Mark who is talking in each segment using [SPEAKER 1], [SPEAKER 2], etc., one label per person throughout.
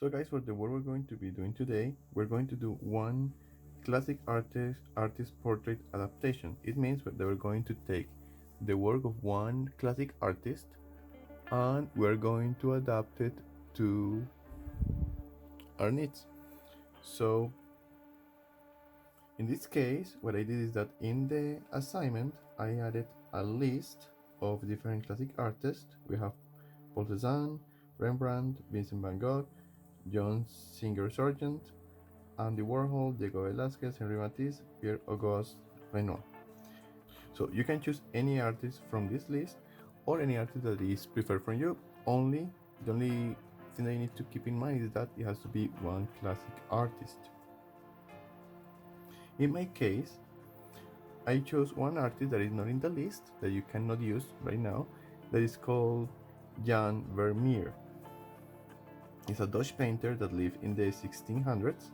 [SPEAKER 1] So guys, for the work we're going to be doing today, we're going to do one classic artist portrait adaptation. It means that we're going to take the work of one classic artist and we're going to adapt it to our needs. So in this case, what I did is that in the assignment I added a list of different classic artists. We have Paul Cézanne, Rembrandt, Vincent van Gogh, John Singer Sargent, Andy Warhol, Diego Velázquez, Henri Matisse, Pierre-Auguste Renoir. So you can choose any artist from this list or any artist that is preferred from you. The only thing that you need to keep in mind is that it has to be one classic artist. In my case, I chose one artist that is not in the list, that you cannot use right now, that is called Jan Vermeer. He's a Dutch painter that lived in the 1600s.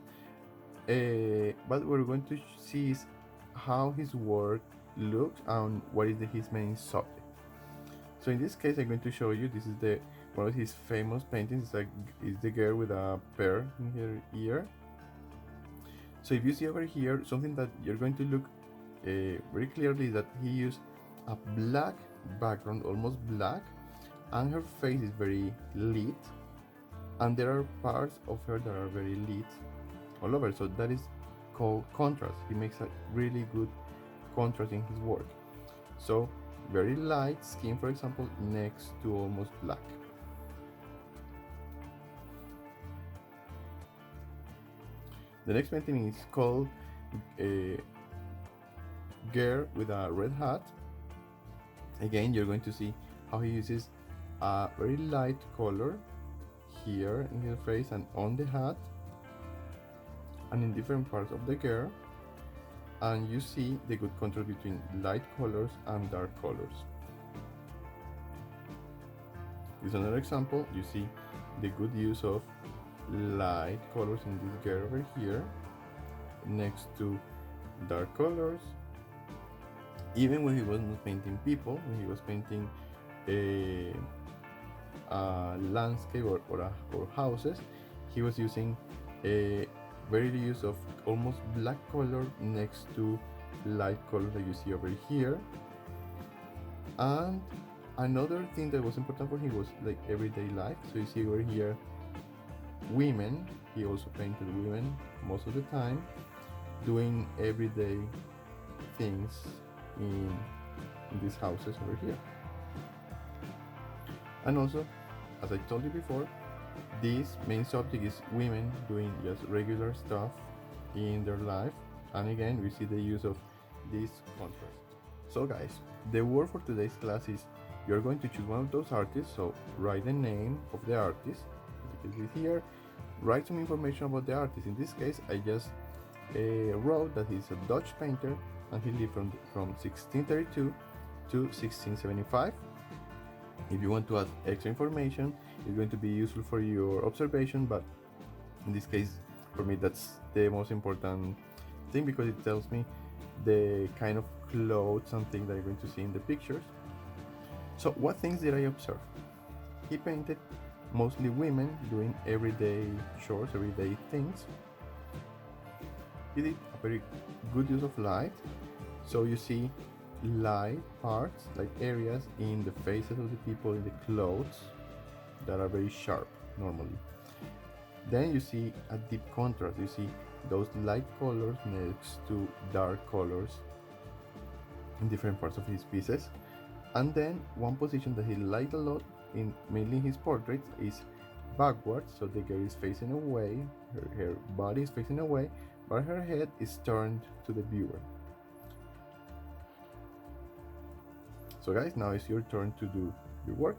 [SPEAKER 1] But we're going to see is how his work looks and what is his main subject. So in this case, I'm going to show you, this is one of his famous paintings. It's the girl with a pear in her ear. So if you see over here, something that you're going to look very clearly is that he used a black background, almost black, and her face is very lit, and there are parts of her that are very lit all over. So that is called contrast. He makes a really good contrast in his work. So very light skin, for example, next to almost black. The next painting is called a Girl with a Red Hat. Again, you're going to see how he uses a very light color here in her face and on the hat and in different parts of the girl, and you see the good contrast between light colors and dark colors. This is another example. You see the good use of light colors in this girl over here next to dark colors. Even when he was not painting people, when he was painting a landscape or houses, he was using a very use of almost black color next to light color that you see over here. And another thing that was important for him was like everyday life. So you see over here women. He also painted women most of the time doing everyday things in these houses over here. And also, as I told you before, this main subject is women doing just regular stuff in their life. And again, we see the use of this contrast. So guys, the word for today's class is you're going to choose one of those artists. So write the name of the artist, as you can see here. Write some information about the artist. In this case, I just wrote that he's a Dutch painter and he lived from 1632 to 1675. If you want to add extra information, it's going to be useful for your observation, but in this case, for me, that's the most important thing because it tells me the kind of clothes and things that I'm going to see in the pictures. So what things did I observe? He painted mostly women doing everyday chores, everyday things. He did a very good use of light. So you see light parts, like areas in the faces of the people, in the clothes that are very sharp normally. Then you see a deep contrast. You see those light colors next to dark colors in different parts of his pieces. And then one position that he liked a lot in mainly his portraits is backwards. So the girl is facing away, her body is facing away, but her head is turned to the viewer. So guys, now it's your turn to do your work.